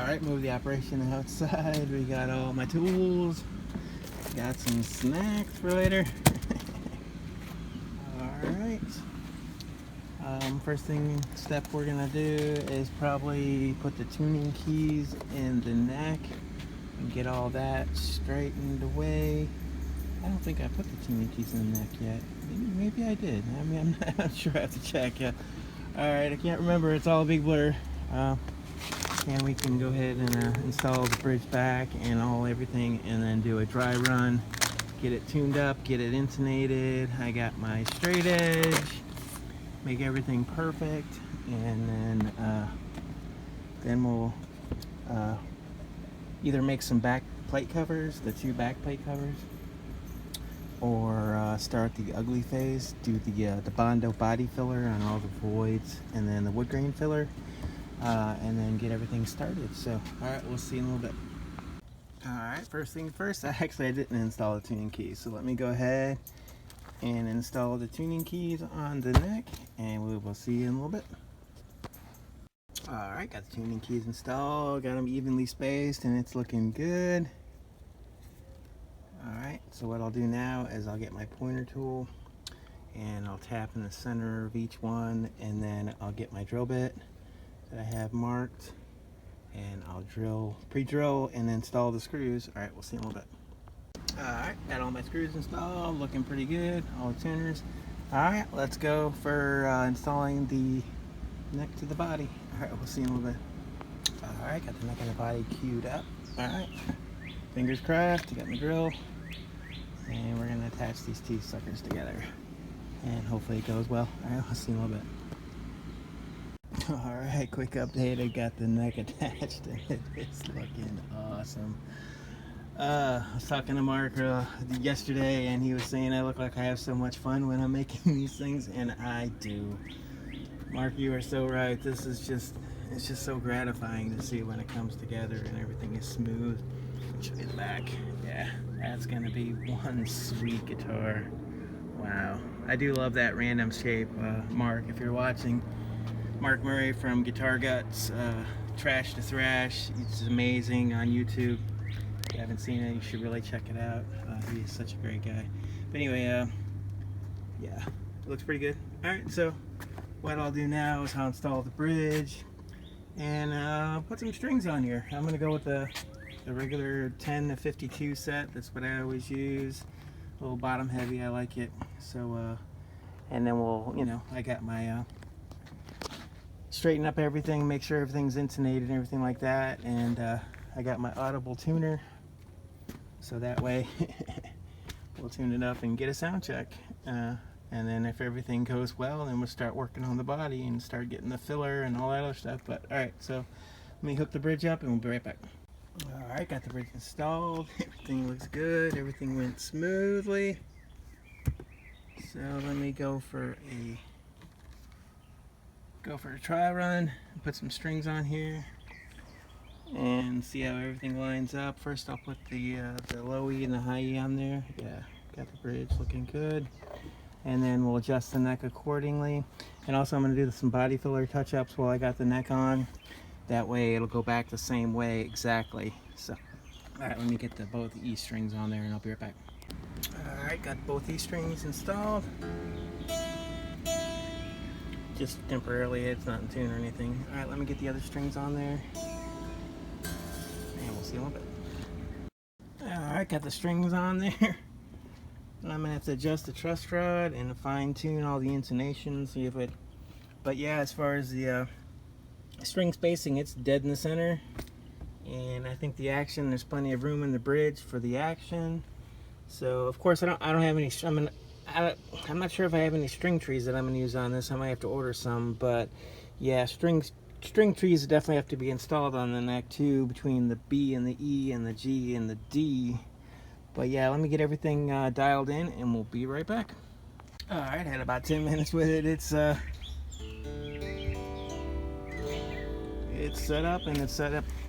Alright, move the operation outside. We got all my tools. Got some snacks for later. Alright. First step we're gonna do is probably put the tuning keys in the neck and get all that straightened away. I don't think I put the tuning keys in the neck yet. Maybe I did. I mean, I'm not sure. I have to check. Yeah. Alright, I can't remember. It's all a big blur. And we can go ahead and install the bridge back and everything, and then do a dry run, get it tuned up, get it intonated. I got my straight edge, make everything perfect, and then we'll either make some back plate covers, the 2 back plate covers, or start the ugly phase, do the Bondo body filler on all the voids, and then the wood grain filler. And then get everything started. So, alright, we'll see in a little bit. Alright, first thing first, I didn't install the tuning keys. So let me go ahead and install the tuning keys on the neck, and we will see you in a little bit. Alright, got the tuning keys installed, got them evenly spaced, and it's looking good. Alright, so what I'll do now is I'll get my pointer tool, and I'll tap in the center of each one, and then I'll get my drill bit that I have marked, and I'll pre-drill and install the screws. Alright, we'll see in a little bit. Alright, got all my screws installed, looking pretty good, all the tuners. Alright, let's go for installing the neck to the body. Alright, we'll see in a little bit. Alright, got the neck and the body queued up. Alright, fingers crossed, got my drill, and we're gonna attach these 2 suckers together, and hopefully it goes well. Alright, we'll see in a little bit. Alright, quick update. I got the neck attached and it is looking awesome. I was talking to Mark yesterday, and he was saying I look like I have so much fun when I'm making these things, and I do. Mark, you are so right. This is it's just so gratifying to see when it comes together and everything is smooth. Show me the back. Yeah, that's gonna be one sweet guitar. Wow. I do love that random shape. Mark, if you're watching, Mark Murray from Guitar Guts, Trash to Thrash. It's amazing on YouTube. If you haven't seen it, you should really check it out. He is such a great guy. But anyway, yeah, it looks pretty good. Alright, so what I'll do now is I'll install the bridge and put some strings on here. I'm going to go with the regular 10 to 52 set. That's what I always use. A little bottom heavy, I like it. So, and then we'll, I got my straighten up everything, make sure everything's intonated and everything like that, and I got my audible tuner, so that way we'll tune it up and get a sound check, and then if everything goes well, then we'll start working on the body and start getting the filler and all that other stuff. But alright, so let me hook the bridge up and we'll be right back. Alright, got the bridge installed, everything looks good, everything went smoothly. So let me go for a trial run, put some strings on here and see how everything lines up. First I'll put the low E and the high E on there. Yeah, got the bridge looking good, and then we'll adjust the neck accordingly. And also I'm going to do some body filler touch-ups while I got the neck on, that way it'll go back the same way exactly. So alright, let me get both E strings on there and I'll be right back. Alright, got both E strings installed. Just temporarily, it's not in tune or anything. Alright, let me get the other strings on there, and we'll see in a little bit. Alright, got the strings on there. And I'm going to have to adjust the truss rod and fine tune all the intonations, see if it... But yeah, as far as the string spacing, it's dead in the center. And I think the action, there's plenty of room in the bridge for the action. So, of course, I don't have any... I'm not sure if I have any string trees that I'm going to use on this. I might have to order some, but yeah, string trees definitely have to be installed on the neck too, between the B and the E and the G and the D. But yeah, let me get everything dialed in and we'll be right back. Alright, had about 10 minutes with it. It's set up, and it's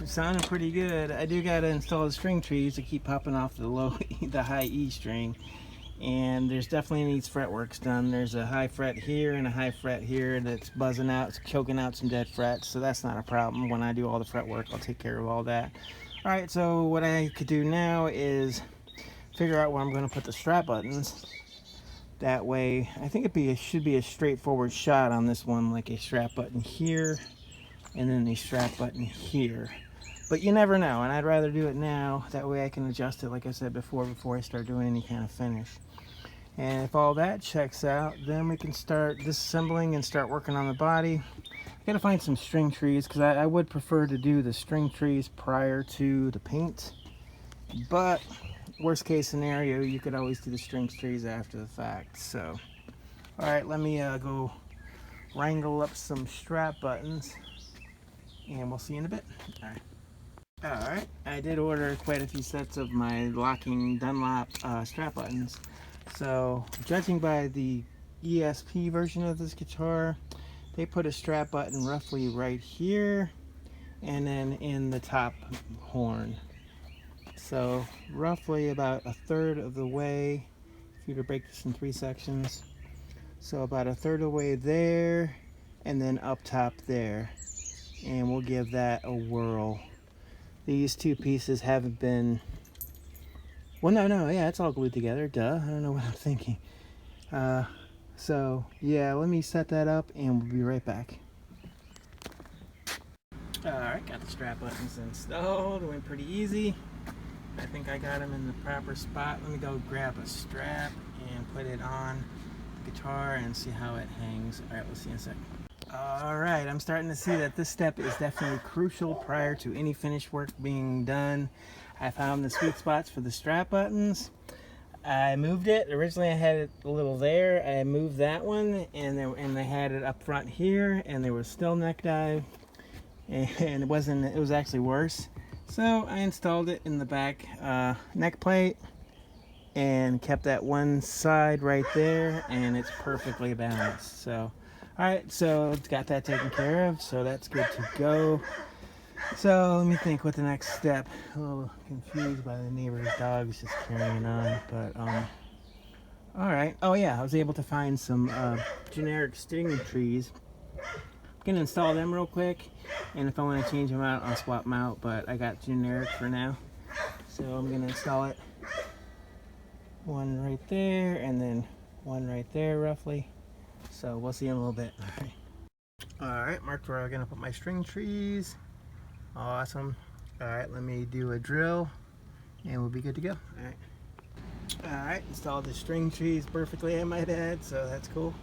sounding pretty good. I do got to install the string trees to keep popping off the high E string. and there's definitely needs fretworks done. There's a high fret here and a high fret here that's buzzing out, it's choking out some dead frets, so that's not a problem. When I do all the fretwork, I'll take care of all that. All right, so what I could do now is figure out where I'm going to put the strap buttons. That way, I think it should be a straightforward shot on this one, like a strap button here and then a strap button here. But you never know, and I'd rather do it now. That way I can adjust it, like I said before I start doing any kind of finish. And if all that checks out, then we can start disassembling and start working on the body. I gotta find some string trees, because I would prefer to do the string trees prior to the paint. But worst case scenario, you could always do the string trees after the fact. So, all right, let me go wrangle up some strap buttons, and we'll see you in a bit. All right, I did order quite a few sets of my locking Dunlop strap buttons. So, judging by the ESP version of this guitar, they put a strap button roughly right here, and then in the top horn. So, roughly about a third of the way, if you were to break this in 3 sections. So, about a third of the way there, and then up top there. And we'll give that a whirl. These 2 pieces haven't been... Well, no, yeah, it's all glued together, duh. I don't know what I'm thinking. So, yeah, let me set that up and we'll be right back. Alright, got the strap buttons installed. It went pretty easy. I think I got them in the proper spot. Let me go grab a strap and put it on the guitar and see how it hangs. Alright, we'll see in a second. Alright, I'm starting to see that this step is definitely crucial prior to any finish work being done. I found the sweet spots for the strap buttons. I moved it. Originally I had it a little there. I moved that one, and I had it up front here, and there was still neck dive, and it was actually worse. So I installed it in the back neck plate and kept that one side right there, and it's perfectly balanced. So alright, so it's got that taken care of, so that's good to go. So let me think what the next step. A little confused by the neighbor's dogs just carrying on, but alright. Oh yeah, I was able to find some generic string trees. I'm gonna install them real quick, and if I want to change them out, I'll swap them out, but I got generic for now. So I'm gonna install it. One right there, and then one right there roughly. So we'll see in a little bit. Alright, marked where I'm gonna put my string trees. Awesome. Alright, let me do a drill and we'll be good to go. Alright, installed the string trees perfectly, I might add, so that's cool.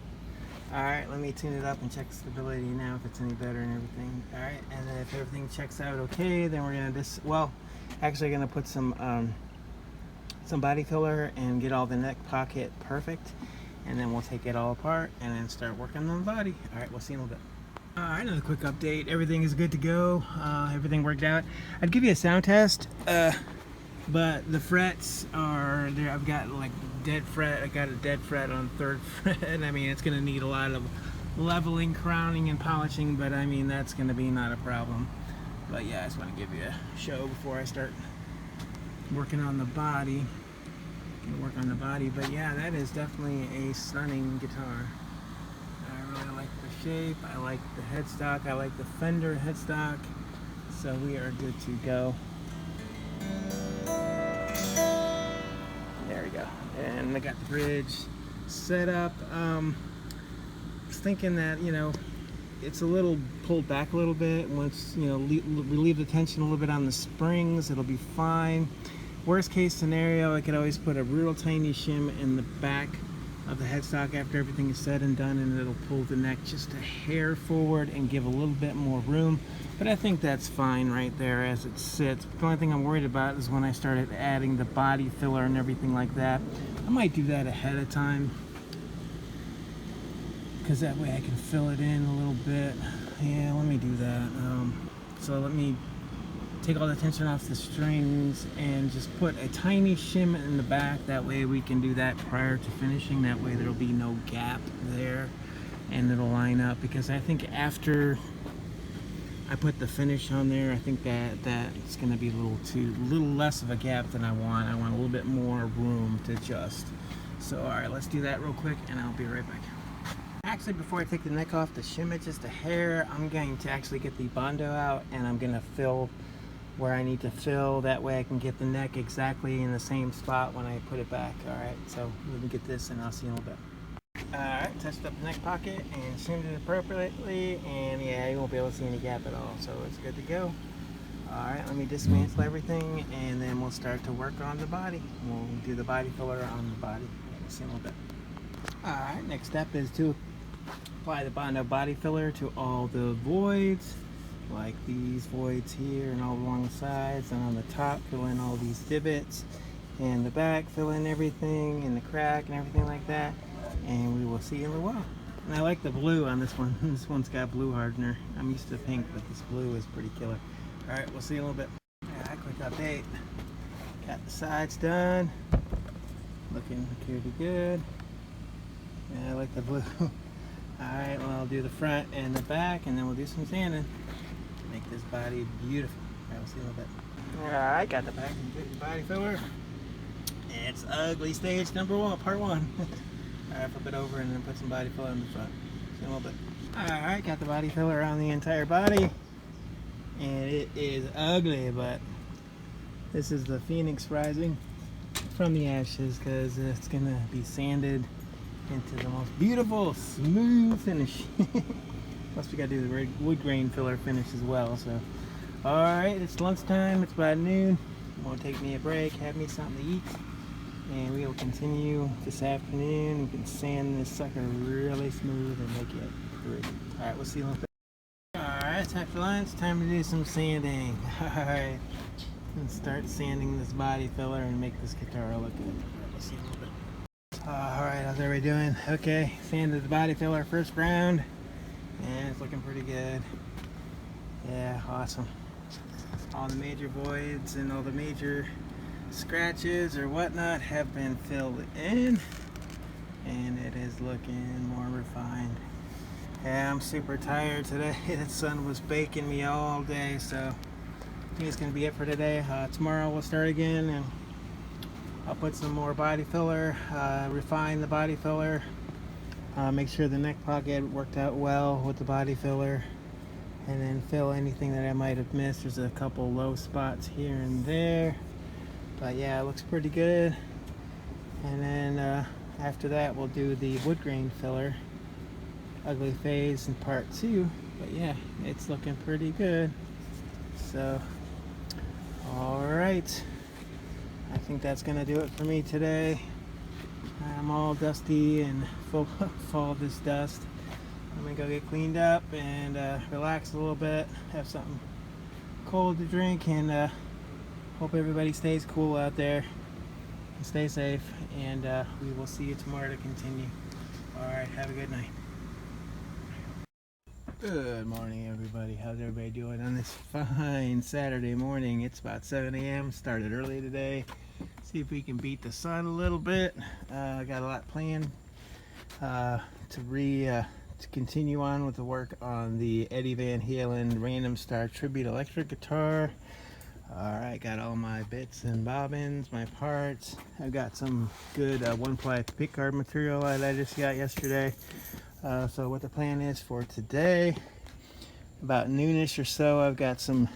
Alright, let me tune it up and check stability now, if it's any better and everything. Alright, and then if everything checks out okay, then we're gonna actually gonna put some body filler and get all the neck pocket perfect, and then we'll take it all apart and then start working on the body. Alright, we'll see you in a little bit. Alright, another quick update. Everything is good to go. Everything worked out. I'd give you a sound test, but the frets are there. I've got like dead fret. I got a dead fret on 3rd fret. I mean, it's going to need a lot of leveling, crowning, and polishing, but I mean, that's going to be not a problem. But yeah, I just want to give you a show before I start working on the body. But yeah, that is definitely a stunning guitar. I really like the shape, I like the headstock, I like the Fender headstock, so we are good to go. There we go. And I got the bridge set up. I was thinking that, you know, it's a little pulled back a little bit. Once, you know, relieve the tension a little bit on the springs, it'll be fine. Worst case scenario, I could always put a real tiny shim in the back of the headstock after everything is said and done, and it'll pull the neck just a hair forward and give a little bit more room. But I think that's fine right there as it sits. The only thing I'm worried about is when I started adding the body filler and everything like that. I might do that ahead of time, because that way I can fill it in a little bit. Yeah, let me do that. So let me take all the tension off the strings and just put a tiny shim in the back. That way we can do that prior to finishing. That way there'll be no gap there and it'll line up, because I think after I put the finish on there, I think that's going to be a little less of a gap than I want. I want a little bit more room to adjust. So all right, let's do that real quick and I'll be right back. Actually, before I take the neck off to shim it just a hair, I'm going to actually get the Bondo out and I'm gonna fill where I need to fill. That way I can get the neck exactly in the same spot when I put it back. All right, so let me get this and I'll see you in a little bit. All right, touched up the neck pocket and shimmed it appropriately, and yeah, you won't be able to see any gap at all, so it's good to go. All right, let me dismantle everything and then we'll start to work on the body. We'll do the body filler on the body. We'll see in a little bit. All right, next step is to apply the Bondo body filler to all the voids, like these voids here and all along the sides, and on the top fill in all these divots, and the back fill in everything, and the crack and everything like that, and we will see in a little while. And I like the blue on this one. This one's got blue hardener. I'm used to pink, but this blue is pretty killer. All right, we'll see in a little bit. Yeah, quick update. Got the sides done. Looking pretty good. Yeah, I like the blue. Alright, well, I'll do the front and the back, and then we'll do some sanding to make this body beautiful. Alright, we'll see a little bit. Alright, got the back and the body filler. It's ugly stage number 1, part 1. Alright, flip it over and then put some body filler in the front. See a little bit. Alright, got the body filler on the entire body. And it is ugly, but this is the phoenix rising from the ashes, because it's going to be sanded into the most beautiful, smooth finish. Plus we got to do the wood grain filler finish as well. So, all right, it's lunchtime. It's about noon. I'm gonna take me a break, have me something to eat, and we will continue this afternoon. We can sand this sucker really smooth and make it pretty. All right, we'll see you in a little bit. All right, it's after lunch. Time to do some sanding. All right, and start sanding this body filler and make this guitar look good. All right, we'll see you in a little bit. Alright, how's everybody doing? Okay, sanded the body filler first round, and it's looking pretty good. Yeah, awesome. All the major voids and all the major scratches or whatnot have been filled in, and it is looking more refined. Yeah, I'm super tired today. The sun was baking me all day, so I think it's going to be it for today. Tomorrow we'll start again, and I'll put some more body filler, refine the body filler, make sure the neck pocket worked out well with the body filler, and then fill anything that I might have missed. There's a couple low spots here and there, but yeah, it looks pretty good. And then after that we'll do the wood grain filler, ugly phase in part 2. But yeah, it's looking pretty good. So, all right. I think that's gonna do it for me today. I'm all dusty and full of this dust. I'm gonna go get cleaned up and relax a little bit, have something cold to drink, and hope everybody stays cool out there and stay safe, and we will see you tomorrow to continue. Alright, have a good night. Good morning, everybody. How's everybody doing on this fine Saturday morning? It's about 7 a.m. Started early today. See if we can beat the sun a little bit. I got a lot planned to continue on with the work on the Eddie Van Halen Random Star Tribute electric guitar. Alright, got all my bits and bobbins, my parts. I've got some good one-ply pickguard material that I just got yesterday. So what the plan is for today, about noonish or so, I've got some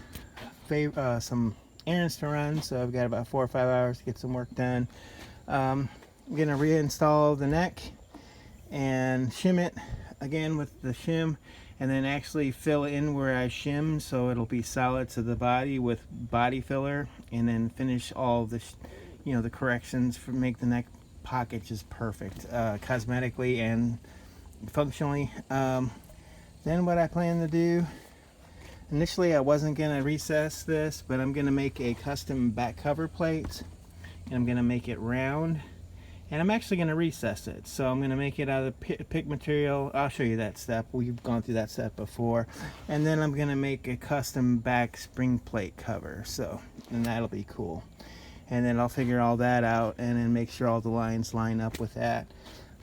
errands to run, so I've got about 4 or 5 hours to get some work done. I'm gonna reinstall the neck and shim it again with the shim, and then actually fill in where I shim so it'll be solid to the body with body filler, and then finish all the the corrections for make the neck pocket just perfect, cosmetically and functionally. Then what I plan to do, initially I wasn't going to recess this, but I'm going to make a custom back cover plate, and I'm going to make it round, and I'm actually going to recess it. So I'm going to make it out of pick material. I'll show you that step. We've gone through that step before. And then I'm going to make a custom back spring plate cover, so, and that'll be cool. And then I'll figure all that out and then make sure all the lines line up with that.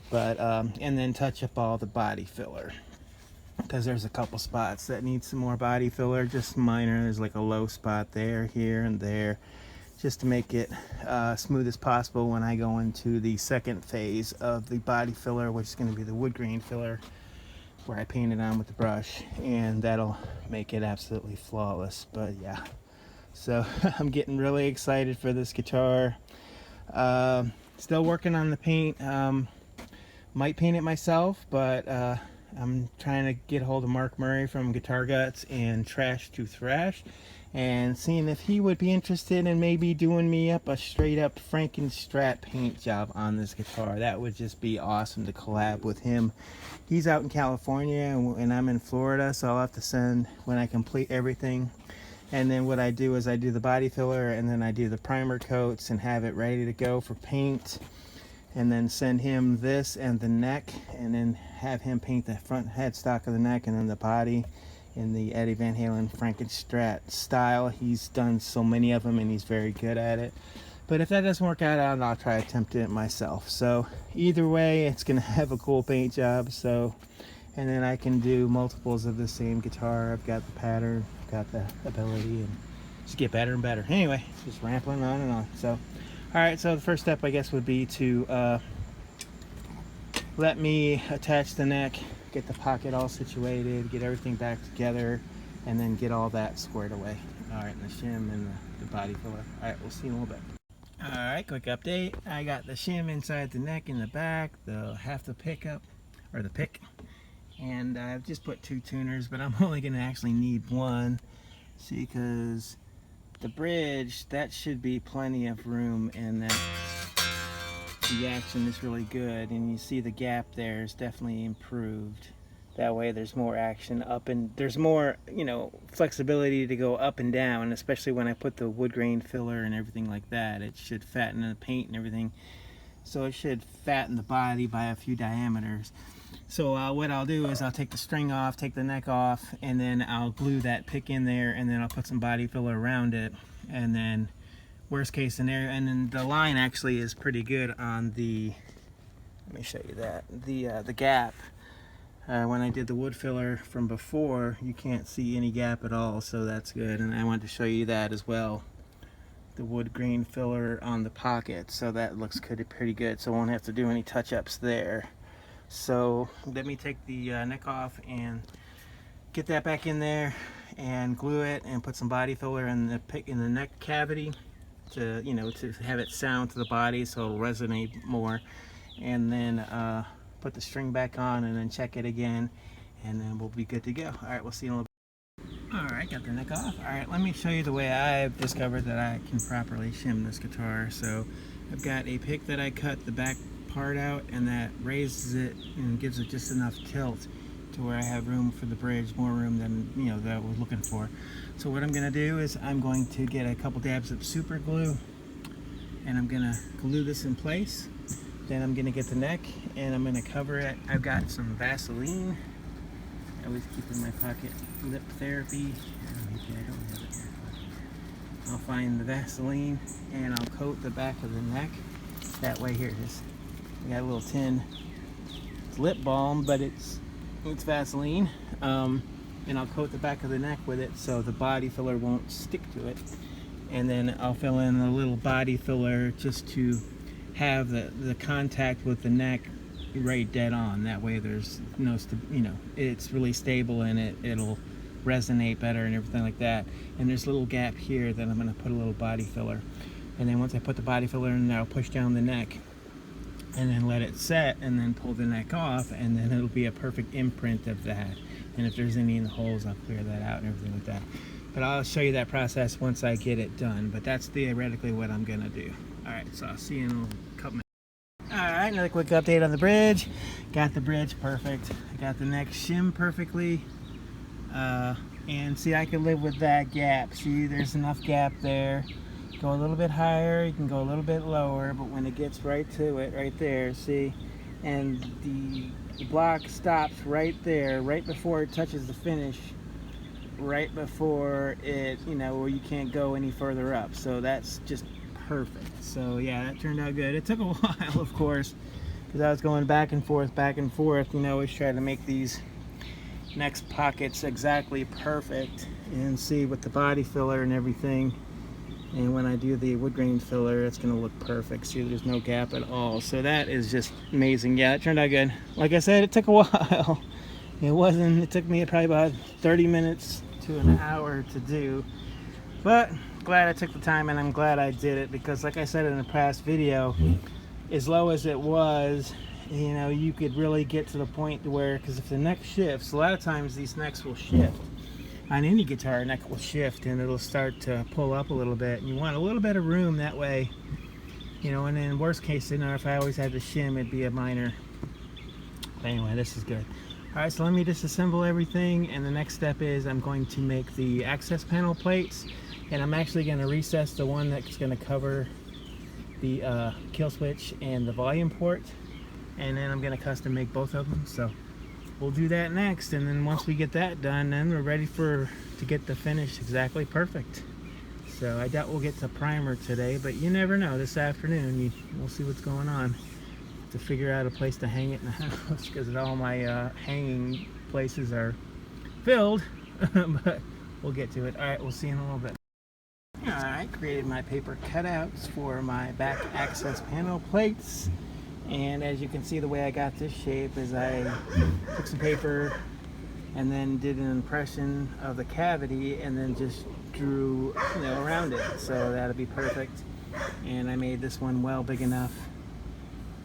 But and then touch up all the body filler, because there's a couple spots that need some more body filler, just minor. There's like a low spot there, here, and there, just to make it smooth as possible when I go into the second phase of the body filler, which is going to be the wood grain filler, where I paint it on with the brush, and that'll make it absolutely flawless. But yeah, so I'm getting really excited for this guitar. Still working on the paint. Might paint it myself, but I'm trying to get a hold of Mark Murray from Guitar Guts and Trash to Thrash, and seeing if he would be interested in maybe doing me up a straight up Frankenstrat paint job on this guitar. That would just be awesome to collab with him. He's out in California and I'm in Florida, so I'll have to send when I complete everything. And then what I do is I do the body filler, and then I do the primer coats and have it ready to go for paint, and then send him this and the neck, and then have him paint the front headstock of the neck and then the body in the Eddie Van Halen Frankenstrat style. He's done so many of them and he's very good at it. But if that doesn't work out, I'll try attempting it myself. So either way, it's gonna have a cool paint job. So, and then I can do multiples of the same guitar. I've got the pattern, I've got the ability, and just get better and better. Anyway, just rambling on and on. So, all right, so the first step, I guess, would be to let me attach the neck, get the pocket all situated, get everything back together, and then get all that squared away. All right, and the shim and the body filler. All right, we'll see in a little bit. All right, quick update. I got the shim inside the neck in the back, half the pickup, or the pick, and I've just put 2 tuners, but I'm only gonna actually need 1. See, because the bridge, that should be plenty of room, and that the action is really good, and you see the gap there is definitely improved. That way there's more action up, and there's more, you know, flexibility to go up and down, especially when I put the wood grain filler and everything like that. It should fatten the paint and everything, so it should fatten the body by a few diameters. So what I'll do is I'll take the string off, take the neck off, and then I'll glue that pick in there, and then I'll put some body filler around it, and then worst case scenario, and then the line actually is pretty good on the, let me show you that, the gap. When I did the wood filler from before, you can't see any gap at all, so that's good. And I wanted to show you that as well, the wood grain filler on the pocket, so that looks pretty good, so I won't have to do any touch-ups there. So let me take the neck off and get that back in there and glue it, and put some body filler in the neck cavity to, you know, to have it sound to the body so it'll resonate more, and then put the string back on, and then check it again, and then we'll be good to go. All right, we'll see you in a little bit. All right, got the neck off. All right, let me show you the way I've discovered that I can properly shim this guitar. So I've got a pick that I cut the back part out, and that raises it and gives it just enough tilt to where I have room for the bridge, more room than, you know, that I was looking for. So what I'm gonna do is I'm going to get a couple dabs of super glue, and I'm gonna glue this in place. Then I'm gonna get the neck, and I'm gonna cover it. I've got some Vaseline. I always keep in my pocket lip therapy. Maybe I don't have it here. I'll find the Vaseline, and I'll coat the back of the neck. That way, here it is. I got a little tin. It's lip balm, but it's Vaseline. And I'll coat the back of the neck with it so the body filler won't stick to it. And then I'll fill in a little body filler just to have the contact with the neck right dead on. That way there's no, you know, it's really stable, and it'll resonate better and everything like that. And there's a little gap here that I'm going to put a little body filler. And then once I put the body filler in there, I'll push down the neck and then let it set, and then pull the neck off, and then it'll be a perfect imprint of that. And if there's any in the holes, I'll clear that out and everything like that. But I'll show you that process once I get it done. But that's theoretically what I'm gonna do. All right, so I'll see you in a couple minutes. All right, another quick update on the bridge. Got the bridge perfect. I got the neck shim perfectly. And see, I can live with that gap. See, there's enough gap there. Go a little bit higher, you can go a little bit lower, but when it gets right to it, right there, see, and the block stops right there, right before it touches the finish, right before it, you know, where you can't go any further up. So that's just perfect. So yeah, that turned out good. It took a while, of course, because I was going back and forth, you know, always try to make these next pockets exactly perfect. And see, with the body filler and everything, and when I do the wood grain filler, it's going to look perfect. See, there's no gap at all. So that is just amazing. Yeah, it turned out good. Like I said, it took a while. It took me probably about 30 minutes to an hour to do, but glad I took the time, and I'm glad I did it, because like I said in the past video, as low as it was, you know, you could really get to the point where, because if the neck shifts, a lot of times these necks will shift. On any guitar, neck will shift and it'll start to pull up a little bit, and you want a little bit of room that way, you know. And in worst case scenario, if I always had to shim, it'd be a minor. But anyway, this is good. Alright, so let me disassemble everything, and the next step is I'm going to make the access panel plates, and I'm actually going to recess the one that's going to cover the kill switch and the volume port, and then I'm going to custom make both of them. So we'll do that next, and then once we get that done, then we're ready to get the finish exactly perfect. So I doubt we'll get to primer today, but you never know. This afternoon we'll see what's going on, to figure out a place to hang it in the house, because all my hanging places are filled. But we'll get to it. Alright, we'll see you in a little bit. Alright, created my paper cutouts for my back access panel plates. And as you can see, the way I got this shape is I took some paper and then did an impression of the cavity, and then just drew, you know, around it. So that'll be perfect. And I made this one well big enough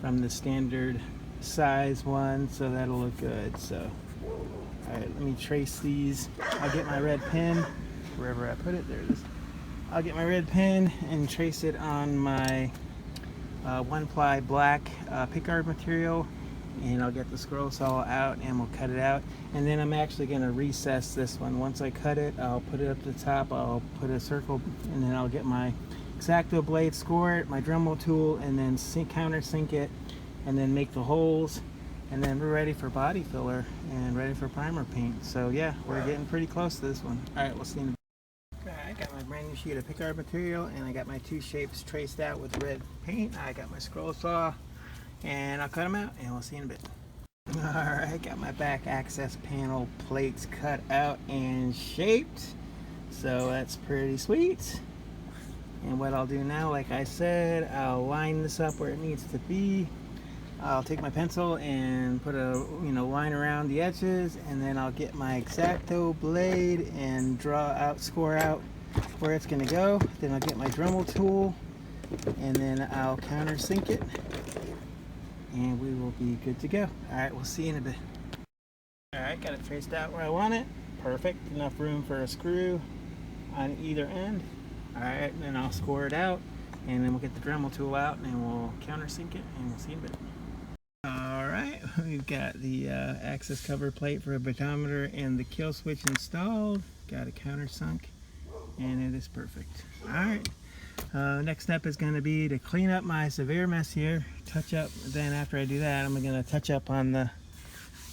from the standard size one, so that'll look good. So, alright, let me trace these. I'll get my red pen, wherever I put it, there it is. I'll get my red pen and trace it on my 1-ply black pickguard material, and I'll get the scroll saw out and we'll cut it out. And then I'm actually going to recess this one. Once I cut it, I'll put it up to the top, I'll put a circle, and then I'll get my X-Acto blade, score it, my Dremel tool, and then countersink it, and then make the holes, and then we're ready for body filler and ready for primer paint. So yeah, we're getting pretty close to this one. Alright, we'll see you in a bit. I got my brand new sheet of pickguard material, and I got my two shapes traced out with red paint. I got my scroll saw, and I'll cut them out, and we'll see you in a bit. Alright, got my back access panel plates cut out and shaped, so that's pretty sweet. And what I'll do now, like I said, I'll line this up where it needs to be. I'll take my pencil and put a line around the edges, and then I'll get my X-Acto blade and score out where it's going to go. Then I'll get my Dremel tool, and then I'll countersink it, and we will be good to go. Alright, we'll see you in a bit. Alright, got it traced out where I want it. Perfect, enough room for a screw on either end. Alright, then I'll score it out, and then we'll get the Dremel tool out, and we'll countersink it, and we'll see you in a bit. Alright, we've got the access cover plate for a batometer and the kill switch installed. Got a countersunk, and it is perfect. Alright, next step is going to be to clean up my severe mess here, touch up. Then after I do that, I'm going to touch up on the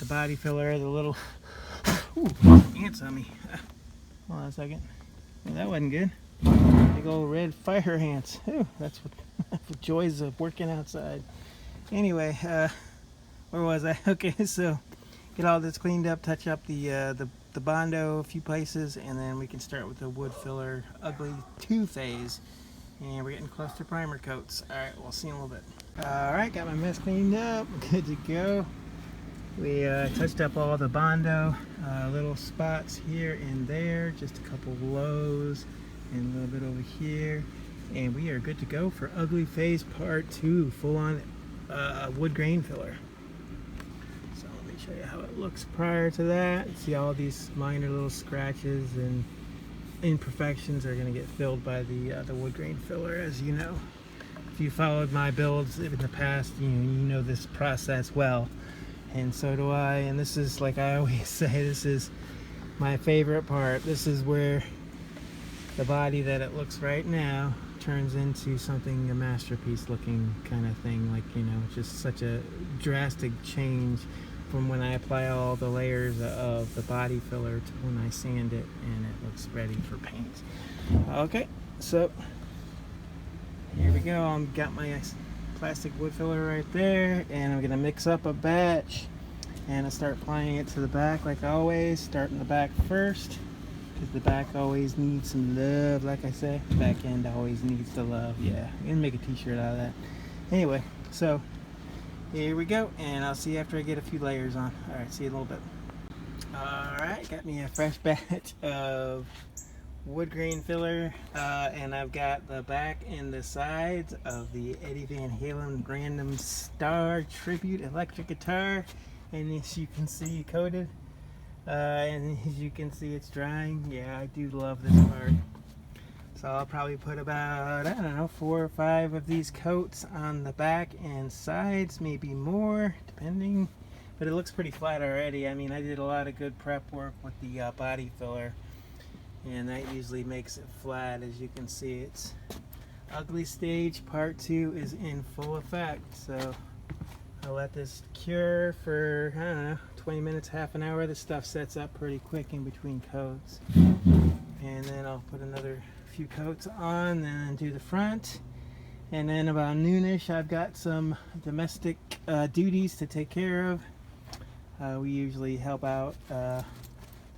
body filler, the little ants on me. Hold on a second. Well, that wasn't good. Big old red fire ants. Ooh, that's what the joys of working outside. Anyway, where was I? Okay, so get all this cleaned up, touch up the Bondo a few places, and then we can start with the wood filler ugly 2 phase. And we're getting close to primer coats. Alright, we'll see you in a little bit. Alright, got my mess cleaned up. Good to go. We touched up all the Bondo little spots here and there, just a couple lows and a little bit over here. And we are good to go for ugly phase part 2, full on wood grain filler. So let me show you how it looks prior to that. See, all these minor little scratches and imperfections are going to get filled by the wood grain filler, as you know. If you followed my builds in the past, you know this process well, and so do I. And this is, like I always say, this is my favorite part. This is where the body that it looks right now turns into something, a masterpiece looking kind of thing. Like, just such a drastic change from when I apply all the layers of the body filler to when I sand it and it looks ready for paint. Okay, so here we go. I've got my plastic wood filler right there, and I'm gonna mix up a batch, and I start applying it to the back like always. Start in the back first, because the back always needs some love. Like I said, the back end always needs the love. Yeah, I'm gonna make a t-shirt out of that. Anyway, so here we go, and I'll see you after I get a few layers on. All right, see you in a little bit. All right, got me a fresh batch of wood grain filler, and I've got the back and the sides of the Eddie Van Halen Random Star Tribute electric guitar, and as you can see, coated, and as you can see, it's drying. Yeah, I do love this part. So I'll probably put about, I don't know, 4 or 5 of these coats on the back and sides, maybe more, depending. But it looks pretty flat already. I mean, I did a lot of good prep work with the body filler, and that usually makes it flat. As you can see, it's ugly stage part 2 is in full effect. So I'll let this cure for, I don't know, 20 minutes, half an hour. This stuff sets up pretty quick in between coats. And then I'll put another few coats on, then do the front. And then about noonish, I've got some domestic duties to take care of. We usually help out the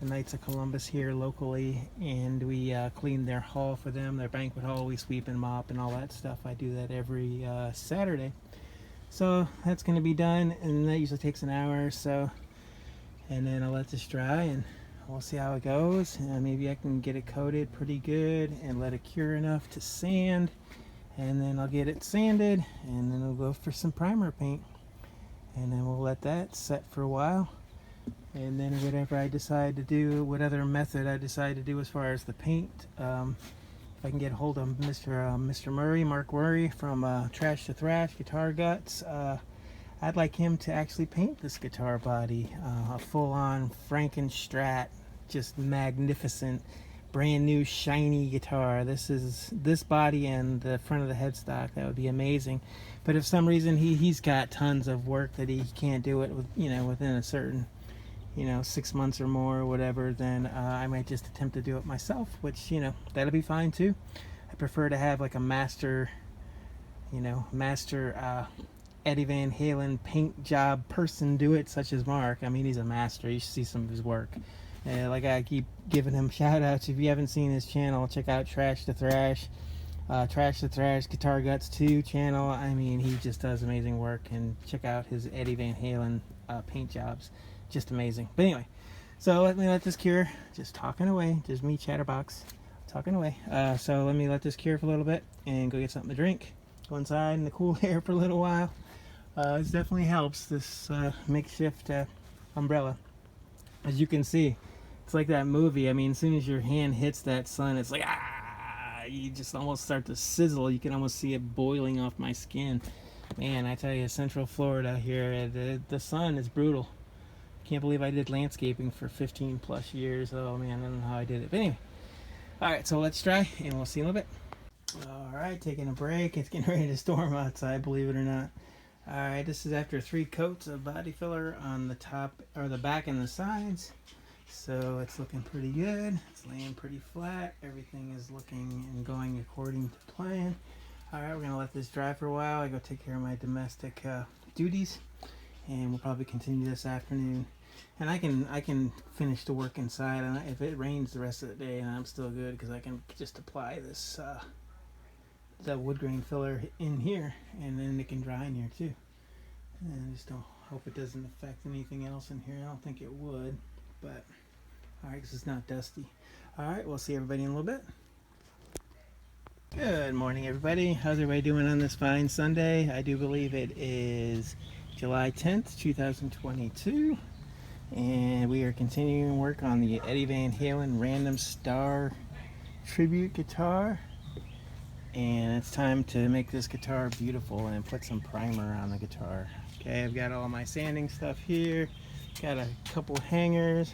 Knights of Columbus here locally, and we clean their hall for them, their banquet hall. We sweep and mop and all that stuff. I do that every Saturday. So that's going to be done, and that usually takes an hour or so. And then I'll let this dry, and we'll see how it goes. Maybe I can get it coated pretty good and let it cure enough to sand, and then I'll get it sanded, and then we'll go for some primer paint, and then we'll let that set for a while. And then whatever I decide to do, what other method I decide to do as far as the paint, if I can get a hold of Mr. Murray, Mark Murray from Trash to Thrash Guitar Guts, I'd like him to actually paint this guitar body, a full-on Frankenstrat, just magnificent, brand new shiny guitar. This body and the front of the headstock, that would be amazing. But if some reason he's got tons of work that he can't do it with, within a certain 6 months or more or whatever, then I might just attempt to do it myself, which that'll be fine too. I prefer to have like a master Eddie Van Halen paint job person do it, such as Mark. I mean, he's a master. You should see some of his work. Like I keep giving him shout outs. If you haven't seen his channel, check out Trash to Thrash Guitar Guts 2 channel. I mean, he just does amazing work, and check out his Eddie Van Halen paint jobs. Just amazing. But anyway, so let me let this cure. Just talking away. Just me, Chatterbox, talking away. So let me let this cure for a little bit and go get something to drink. Go inside in the cool air for a little while. This definitely helps, this makeshift umbrella. As you can see, it's like that movie. I mean, as soon as your hand hits that sun, it's like, you just almost start to sizzle. You can almost see it boiling off my skin. Man, I tell you, Central Florida here, the sun is brutal. Can't believe I did landscaping for 15 plus years. Oh man, I don't know how I did it. But anyway, all right, so let's try, and we'll see you in a little bit. All right, taking a break. It's getting ready to storm outside, believe it or not. All right, this is after 3 coats of body filler on the top, or the back and the sides. So it's looking pretty good. It's laying pretty flat. Everything is looking and going according to plan. All right, we're gonna let this dry for a while. I go take care of my domestic duties, and we'll probably continue this afternoon. And I can finish the work inside, and if it rains the rest of the day, and I'm still good, because I can just apply this the wood grain filler in here, and then it can dry in here too. And I just don't hope it doesn't affect anything else in here. I don't think it would, but all right, because it's not dusty. All right, we'll see everybody in a little bit. Good morning, everybody. How's everybody doing on this fine Sunday? I do believe it is July 10th, 2022. And we are continuing work on the Eddie Van Halen Random Star Tribute guitar. And it's time to make this guitar beautiful and put some primer on the guitar. Okay, I've got all my sanding stuff here. Got a couple hangers.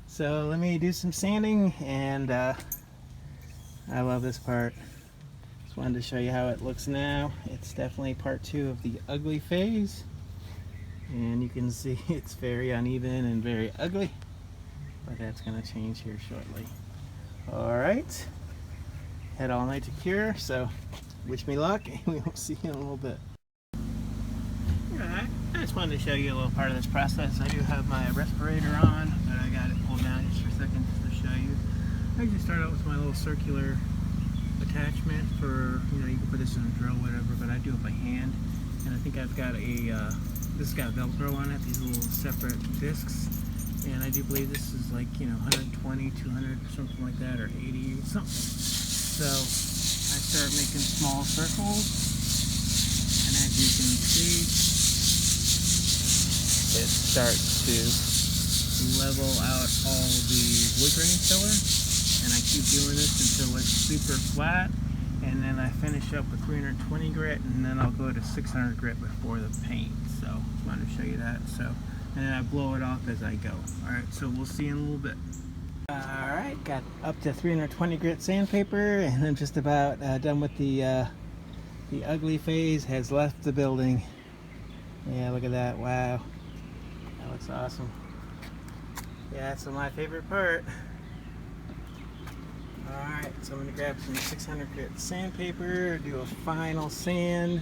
So let me do some sanding, and I love this part. Just wanted to show you how it looks now. It's definitely part 2 of the ugly phase. And you can see it's very uneven and very ugly, but that's going to change here shortly. Alright, had all night to cure, so wish me luck, and we will see you in a little bit. Alright, I just wanted to show you a little part of this process. I do have my respirator on, but I got it pulled down just for a second just to show you. I usually start out with my little circular attachment for, you know, you can put this in a drill, whatever, but I do it by hand. And I think I've got a, this has got Velcro on it, these little separate discs. And I do believe this is like, you know, 120, 200, something like that, or 80, something. So I start making small circles, and as you can see, it starts to level out all the wood grain filler. And I keep doing this until it's super flat, and then I finish up with 320 grit, and then I'll go to 600 grit before the paint. So just wanted to show you that. So, and then I blow it off as I go. Alright, so we'll see in a little bit. Alright, got up to 320 grit sandpaper, and I'm just about done with the ugly phase. Has left the building. Yeah, look at that. Wow, that looks awesome. Yeah, that's my favorite part. Alright, so I'm going to grab some 600 grit sandpaper, do a final sand.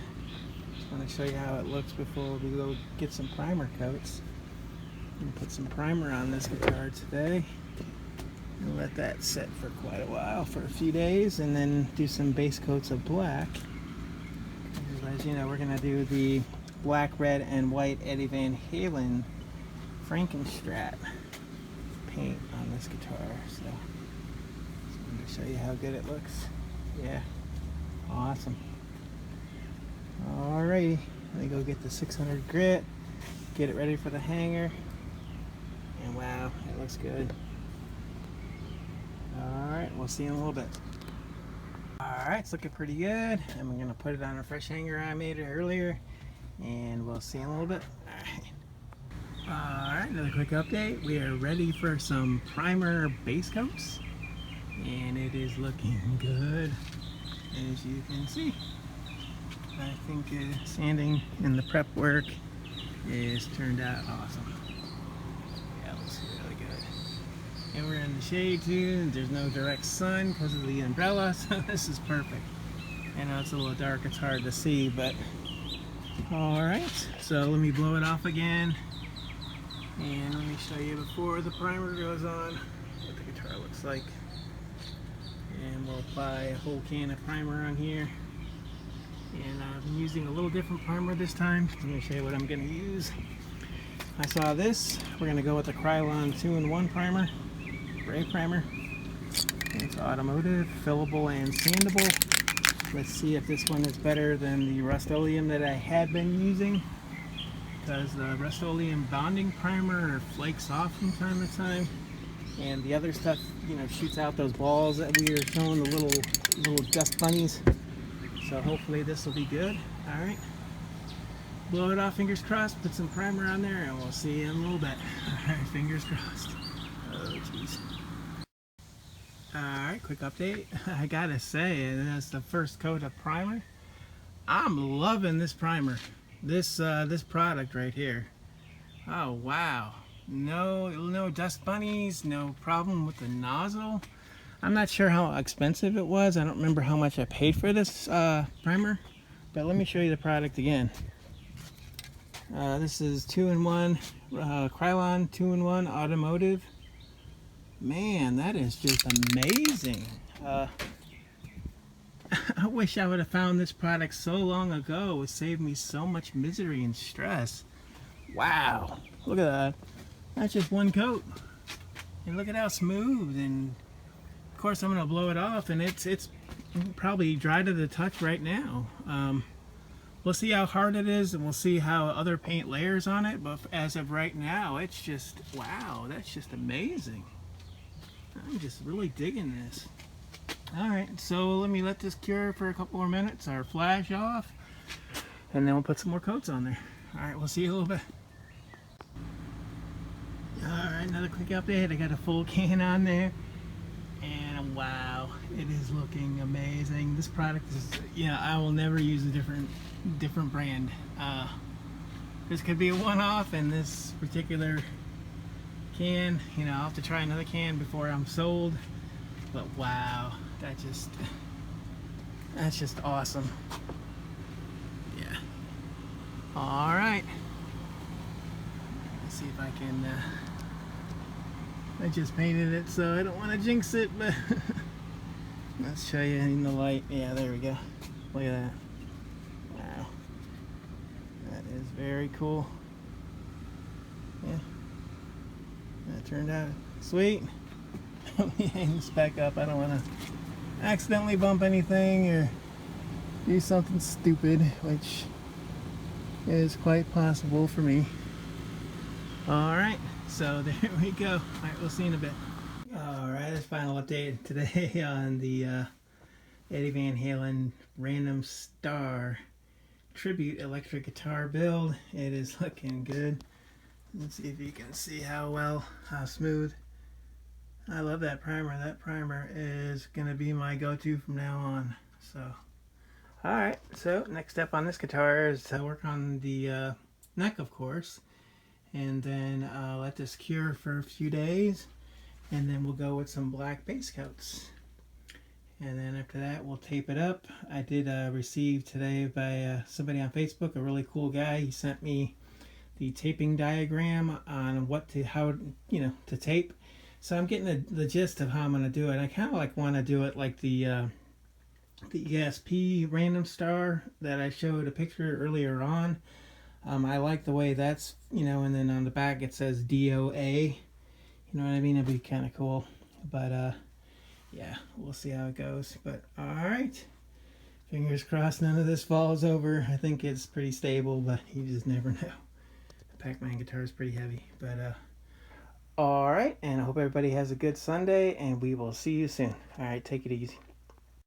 Just want to show you how it looks before we go get some primer coats. I'm going to put some primer on this guitar today and let that sit for quite a while, for a few days, and then do some base coats of black. As you know, we're going to do the black, red, and white Eddie Van Halen Frankenstrat paint on this guitar. So show you how good it looks. Yeah, awesome. Alrighty, let me go get the 600 grit, get it ready for the hanger, and wow, it looks good. Alright, we'll see in a little bit. Alright, it's looking pretty good. I'm going to put it on a fresh hanger I made earlier, and we'll see in a little bit. Alright, another quick update. We are ready for some primer base coats, and it is looking good, as you can see. I think sanding and the prep work is turned out awesome. Yeah, it looks really good. And we're in the shade too, and there's no direct sun because of the umbrella, so this is perfect. I know it's a little dark, it's hard to see, but alright, so let me blow it off again, and let me show you before the primer goes on what the guitar looks like. And we'll apply a whole can of primer on here, and I'm using a little different primer this time. I'm going to show you what I'm going to use. I saw this. We're going to go with the Krylon 2-in-1 primer, gray primer. It's automotive, fillable, and sandable. Let's see if this one is better than the Rust-Oleum that I had been using, because the Rust-Oleum bonding primer flakes off from time to time. And the other stuff, you know, shoots out those balls that we were showing, the little dust bunnies. So hopefully this will be good. All right, blow it off, fingers crossed. Put some primer on there, and we'll see you in a little bit. All right, fingers crossed. Oh, jeez. All right, quick update. I gotta say, that's the first coat of primer. I'm loving this primer. This product right here. Oh wow. No dust bunnies, no problem with the nozzle. I'm not sure how expensive it was. I don't remember how much I paid for this primer, but let me show you the product again. This is 2-in-1, Krylon 2-in-1 automotive. Man, that is just amazing. I wish I would have found this product so long ago. It would save me so much misery and stress. Wow, look at that. That's just one coat, and look at how smooth. And of course I'm going to blow it off, and it's probably dry to the touch right now. We'll see how hard it is, and we'll see how other paint layers on it, but as of right now, it's just, wow, that's just amazing. I'm just really digging this. Alright, so let me let this cure for a couple more minutes, our flash off, and then we'll put some more coats on there. Alright, we'll see you in a little bit. Alright, another quick update. I got a full can on there, and wow, it is looking amazing. This product is, you know, I will never use a different brand. This could be a one-off, and this particular can, you know, I'll have to try another can before I'm sold. But wow, that's just awesome. Yeah. Alright. Let's see if I can I just painted it, so I don't want to jinx it, but let's show you in the light. Yeah, there we go. Look at that. Wow. That is very cool. Yeah. That turned out sweet. Let me hang this back up. I don't want to accidentally bump anything or do something stupid, which is quite possible for me. Alright, so there we go. Alright, we'll see you in a bit. Alright, this final update today on the Eddie Van Halen Random Star Tribute electric guitar build. It is looking good. Let's see if you can see how smooth. I love that primer. That primer is going to be my go-to from now on. So, alright, so next step on this guitar is to work on the neck, of course. And then let this cure for a few days. And then we'll go with some black base coats. And then after that, we'll tape it up. I did receive today by somebody on Facebook, a really cool guy. He sent me the taping diagram on how to tape. So I'm getting the gist of how I'm going to do it. I kind of like want to do it like the ESP Random Star that I showed a picture earlier on. I like the way that's, and then on the back it says DOA. You know what I mean? It'd be kind of cool. But yeah, we'll see how it goes. But alright. Fingers crossed none of this falls over. I think it's pretty stable, but you just never know. The Pac-Man guitar is pretty heavy. But alright, and I hope everybody has a good Sunday, and we will see you soon. Alright, take it easy.